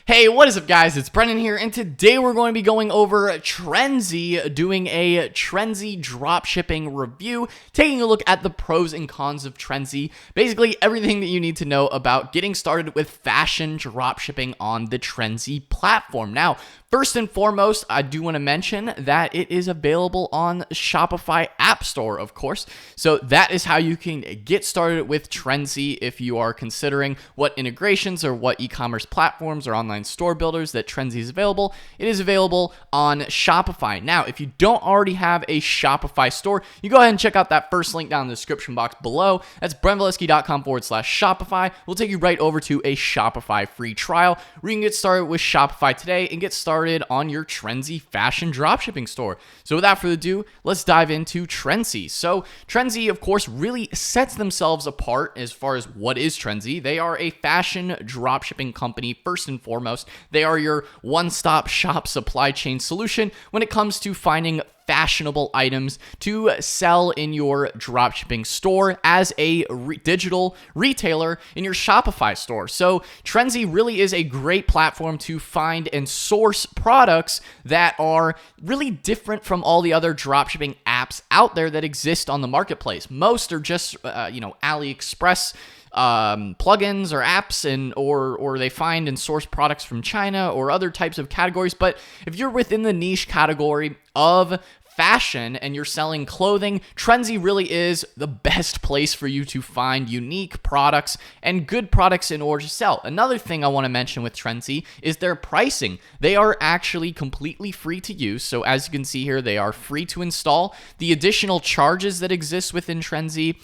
Hey, what is up, guys? It's Brendan here, and today we're going to be going over Trendsi, doing a Trendsi dropshipping review, taking a look at the pros and cons of Trendsi, basically everything that you need to know about getting started with fashion dropshipping on the Trendsi platform. Now, first and foremost, I do want to mention that it is available on Shopify App Store, of course, so that is how you can get started with Trendsi if you are considering what integrations or what e-commerce platforms or online store builders that Trendsi is available. It is available on Shopify. Now, if you don't already have a Shopify store, you go ahead and check out that first link down in the description box below. That's brentvalesky.com/Shopify. We'll take you right over to a Shopify free trial where you can get started with Shopify today and get started on your Trendsi fashion dropshipping store. So without further ado, let's dive into Trendsi. So Trendsi, of course, really sets themselves apart as far as what is Trendsi. They are a fashion dropshipping company first and foremost. They are your one-stop shop supply chain solution when it comes to finding fashionable items to sell in your dropshipping store as a digital retailer in your Shopify store. So Trendsi really is a great platform to find and source products that are really different from all the other dropshipping apps out there that exist on the marketplace. Most are just AliExpress plugins or apps, and or they find and source products from China or other types of categories. But if you're within the niche category of fashion and you're selling clothing, Trendsi really is the best place for you to find unique products and good products in order to sell. Another thing I want to mention with Trendsi is their pricing. They are actually completely free to use. So as you can see here, they are free to install. The additional charges that exist within Trendsi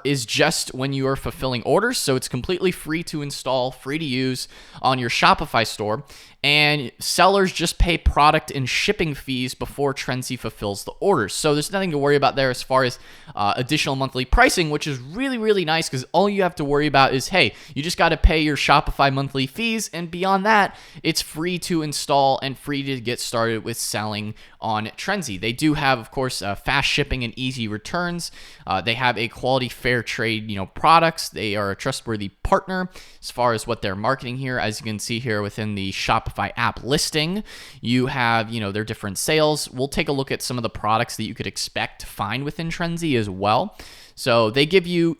is just when you are fulfilling orders. So it's completely free to install, free to use on your Shopify store. And sellers just pay product and shipping fees before Trendsi fulfills the orders. So there's nothing to worry about there as far as additional monthly pricing, which is really, really nice because all you have to worry about is, hey, you just got to pay your Shopify monthly fees. And beyond that, it's free to install and free to get started with selling on Trendsi. They do have, of course, fast shipping and easy returns. They have a quality fair trade, products. They are a trustworthy partner as far as what they're marketing here. As you can see here within the Shopify app listing, you have, their different sales. We'll take a look at some of the products that you could expect to find within Trendsi as well. So they give you,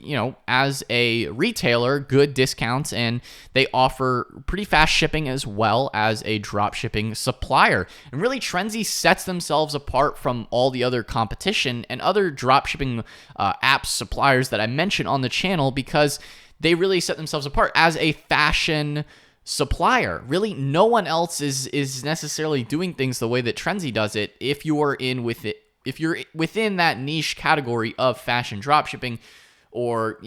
as a retailer, good discounts, and they offer pretty fast shipping as well as a drop shipping supplier. And really, Trendsi sets themselves apart from all the other competition and other drop shipping apps, suppliers that I mentioned on the channel, because they really set themselves apart as a fashion supplier. Really, no one else is necessarily doing things the way that Trendsi does it. If you're within that niche category of fashion dropshipping or,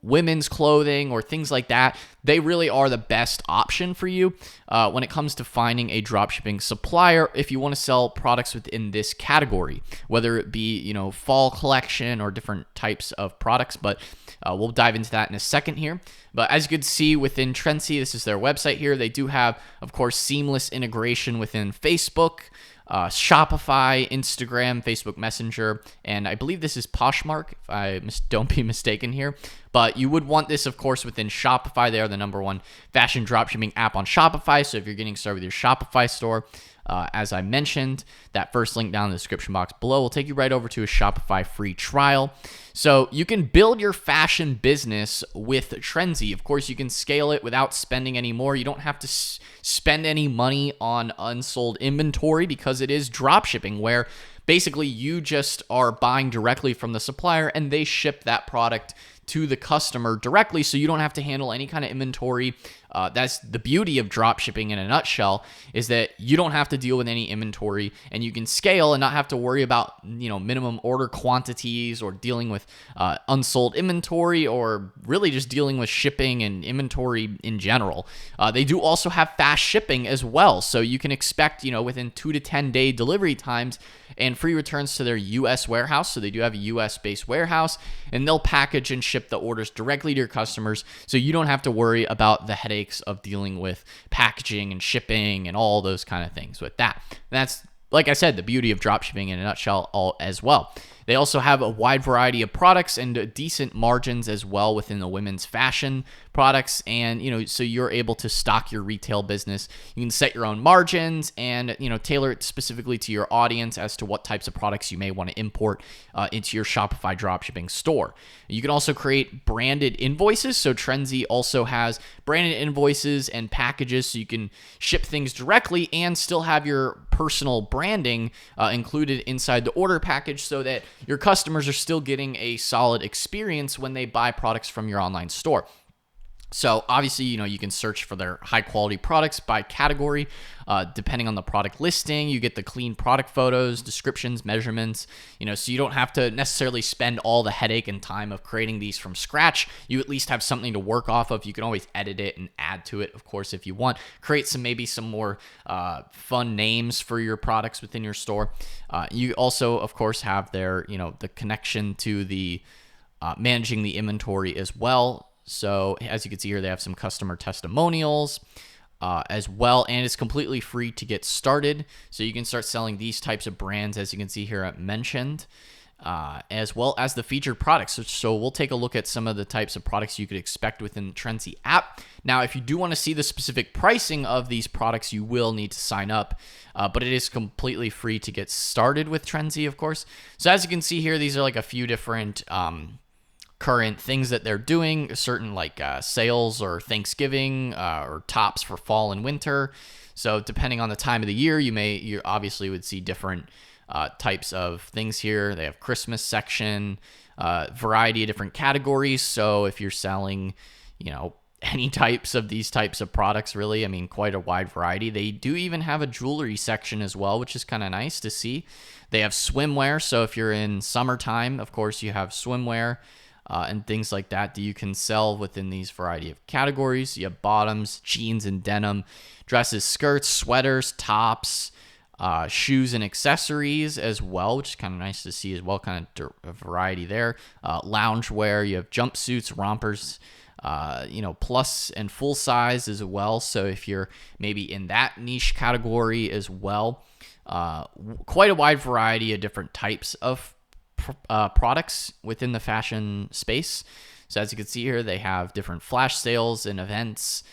women's clothing or things like that, they really are the best option for you when it comes to finding a dropshipping supplier if you want to sell products within this category, whether it be, fall collection or different types of products. But we'll dive into that in a second here. But as you can see within Trendsi, this is their website here. They do have, of course, seamless integration within Facebook, Shopify, Instagram, Facebook Messenger, and I believe this is Poshmark, if I don't be mistaken here. But you would want this, of course, within Shopify. They are the #1 fashion dropshipping app on Shopify. So if you're getting started with your Shopify store, as I mentioned, that first link down in the description box below will take you right over to a Shopify free trial. So you can build your fashion business with Trendsi. Of course, you can scale it without spending any more. You don't have to spend any money on unsold inventory because it is dropshipping, where basically you just are buying directly from the supplier and they ship that product to the customer directly, so you don't have to handle any kind of inventory. That's the beauty of dropshipping in a nutshell, is that you don't have to deal with any inventory, and you can scale and not have to worry about minimum order quantities or dealing with unsold inventory, or really just dealing with shipping and inventory in general. They do also have fast shipping as well, so you can expect within 2 to 10 day delivery times and free returns to their US warehouse. So they do have a US based warehouse, and they'll package and ship the orders directly to your customers, so you don't have to worry about the headaches of dealing with packaging and shipping and all those kind of things with that. That's, like I said, the beauty of dropshipping in a nutshell as well. They also have a wide variety of products and decent margins as well within the women's fashion products. And, so you're able to stock your retail business. You can set your own margins and, tailor it specifically to your audience as to what types of products you may want to import into your Shopify dropshipping store. You can also create branded invoices. So Trendsi also has branded invoices and packages, so you can ship things directly and still have your personal branding included inside the order package, so that your customers are still getting a solid experience when they buy products from your online store. So obviously, you can search for their high quality products by category. Depending on the product listing, you get the clean product photos, descriptions, measurements, so you don't have to necessarily spend all the headache and time of creating these from scratch. You at least have something to work off of. You can always edit it and add to it, of course, if you want. Create maybe some more fun names for your products within your store. You also, of course, have their, the connection to the managing the inventory as well. So as you can see here, they have some customer testimonials as well, and it's completely free to get started. So you can start selling these types of brands, as you can see here mentioned, as well as the featured products. So we'll take a look at some of the types of products you could expect within the Trendsi app. Now, if you do want to see the specific pricing of these products, you will need to sign up, but it is completely free to get started with Trendsi, of course. So as you can see here, these are like a few different current things that they're doing, certain like sales or Thanksgiving or tops for fall and winter. So depending on the time of the year, you obviously would see different types of things here. They have Christmas section, variety of different categories. So if you're selling, any types of these types of products, really, quite a wide variety. They do even have a jewelry section as well, which is kind of nice to see. They have swimwear. So if you're in summertime, of course, you have swimwear. And things like that you can sell within these variety of categories. You have bottoms, jeans and denim, dresses, skirts, sweaters, tops, shoes and accessories as well, which is kind of nice to see as well, kind of a variety there. Loungewear, you have jumpsuits, rompers, plus and full size as well. So if you're maybe in that niche category as well, quite a wide variety of different types of products within the fashion space. So as you can see here, they have different flash sales and events.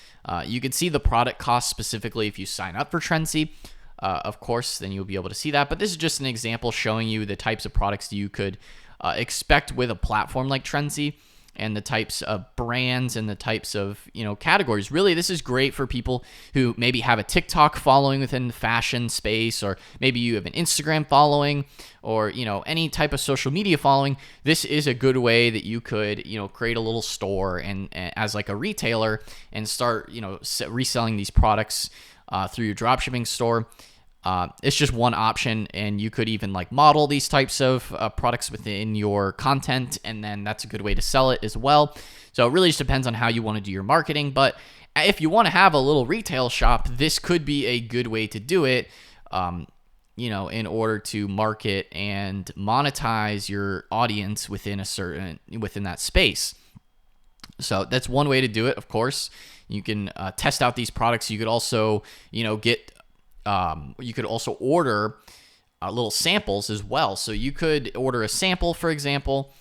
You can see the product cost specifically if you sign up for Trendsi. Of course, then you'll be able to see that. But this is just an example showing you the types of products you could expect with a platform like Trendsi, and the types of brands and the types of categories. Really, this is great for people who maybe have a TikTok following within the fashion space, or maybe you have an Instagram following, or any type of social media following. This is a good way that you could create a little store and as like a retailer, and start reselling these products through your dropshipping store. It's just one option, and you could even like model these types of products within your content, and then that's a good way to sell it as well. So it really just depends on how you want to do your marketing. But if you want to have a little retail shop, this could be a good way to do it, in order to market and monetize your audience within that space. So that's one way to do it. Of course, you can test out these products. You could also, you could also order little samples as well. So you could order a sample, for example,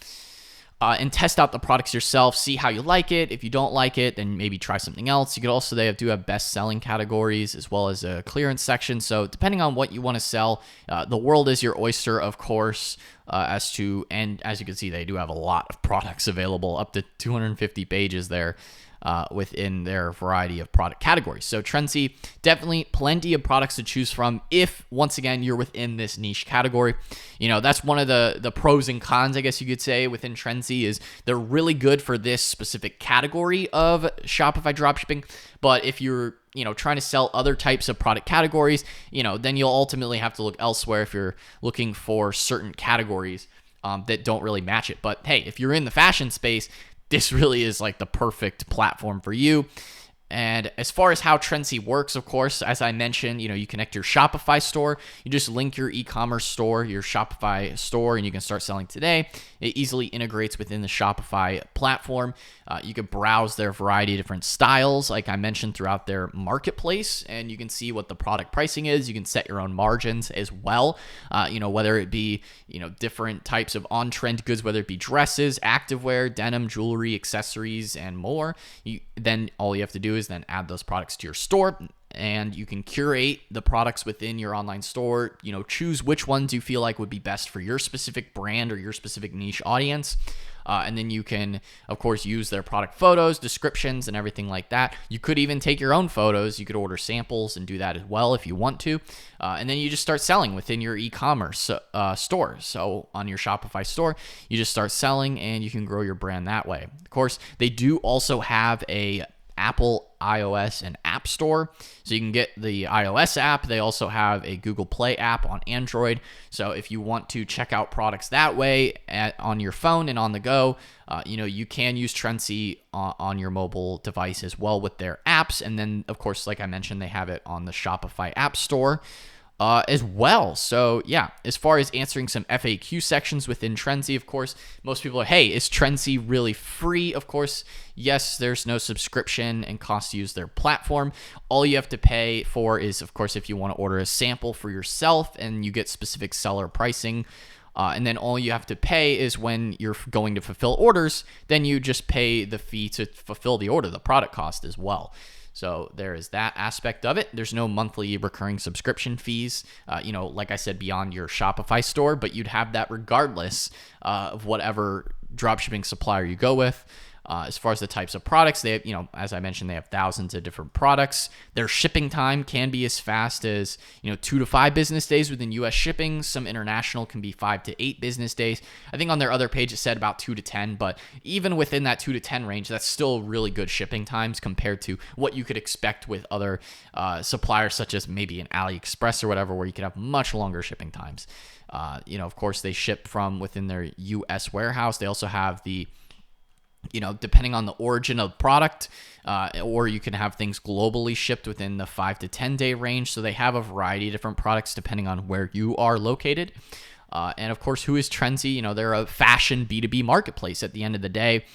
and test out the products yourself, see how you like it. If you don't like it, then maybe try something else. You could also, they do have best-selling categories as well as a clearance section. So depending on what you want to sell, the world is your oyster, of course, and as you can see, they do have a lot of products available, up to 250 pages there. Within their variety of product categories. So Trendsi, definitely plenty of products to choose from if, once again, you're within this niche category. That's one of the pros and cons, I guess you could say, within Trendsi, is they're really good for this specific category of Shopify dropshipping. But if you're trying to sell other types of product categories, then you'll ultimately have to look elsewhere if you're looking for certain categories that don't really match it. But hey, if you're in the fashion space, this really is like the perfect platform for you. And as far as how Trendsi works, of course, as I mentioned, you connect your Shopify store. You just link your e-commerce store, your Shopify store, and you can start selling today. It easily integrates within the Shopify platform. You can browse their variety of different styles, like I mentioned, throughout their marketplace, and you can see what the product pricing is. You can set your own margins as well, whether it be, different types of on-trend goods, whether it be dresses, activewear, denim, jewelry, accessories, and more. Then all you have to do is then add those products to your store, and you can curate the products within your online store, choose which ones you feel like would be best for your specific brand or your specific niche audience. And then you can, of course, use their product photos, descriptions, and everything like that. You could even take your own photos. You could order samples and do that as well if you want to. And then you just start selling within your e-commerce store. So on your Shopify store, you just start selling and you can grow your brand that way. Of course, they do also have a Apple iOS and App Store, so you can get the iOS app. They also have a Google Play app on Android, so if you want to check out products that way on your phone and on the go, you can use Trendsi on your mobile device as well with their apps. And then, of course, like I mentioned, they have it on the Shopify App Store as well. So yeah, as far as answering some FAQ sections within Trendsi, of course, most people are, hey, is Trendsi really free? Of course, yes, there's no subscription and cost to use their platform. All you have to pay for is, of course, if you want to order a sample for yourself and you get specific seller pricing. And then all you have to pay is when you're going to fulfill orders, then you just pay the fee to fulfill the order, the product cost as well. So there is that aspect of it. There's no monthly recurring subscription fees, like I said, beyond your Shopify store, but you'd have that regardless of whatever dropshipping supplier you go with. As far as the types of products, they have, as I mentioned, they have thousands of different products. Their shipping time can be as fast as, 2 to 5 business days within U.S. shipping. Some international can be 5 to 8 business days. I think on their other page it said about 2 to 10, but even within that 2 to 10 range, that's still really good shipping times compared to what you could expect with other suppliers, such as maybe an AliExpress or whatever, where you could have much longer shipping times. Of course, they ship from within their U.S. warehouse. They also have the depending on the origin of the product, or you can have things globally shipped within the 5 to 10 day range. So they have a variety of different products depending on where you are located. And of course, who is Trendsi? They're a fashion B2B marketplace at the end of the day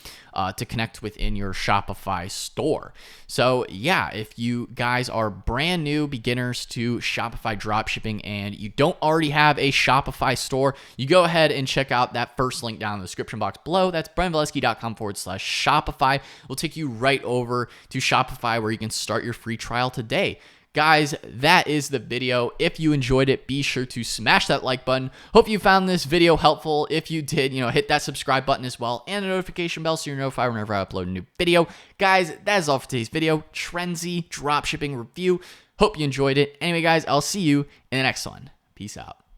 to connect within your Shopify store. So yeah, if you guys are brand new beginners to Shopify dropshipping and you don't already have a Shopify store, you go ahead and check out that first link down in the description box below. That's BrandValesky.com/Shopify. We'll take you right over to Shopify where you can start your free trial today. Guys, that is the video. If you enjoyed it, be sure to smash that like button. Hope you found this video helpful. If you did, hit that subscribe button as well and the notification bell so you're notified whenever I upload a new video. Guys, that is all for today's video. Trendsi dropshipping review. Hope you enjoyed it. Anyway, guys, I'll see you in the next one. Peace out.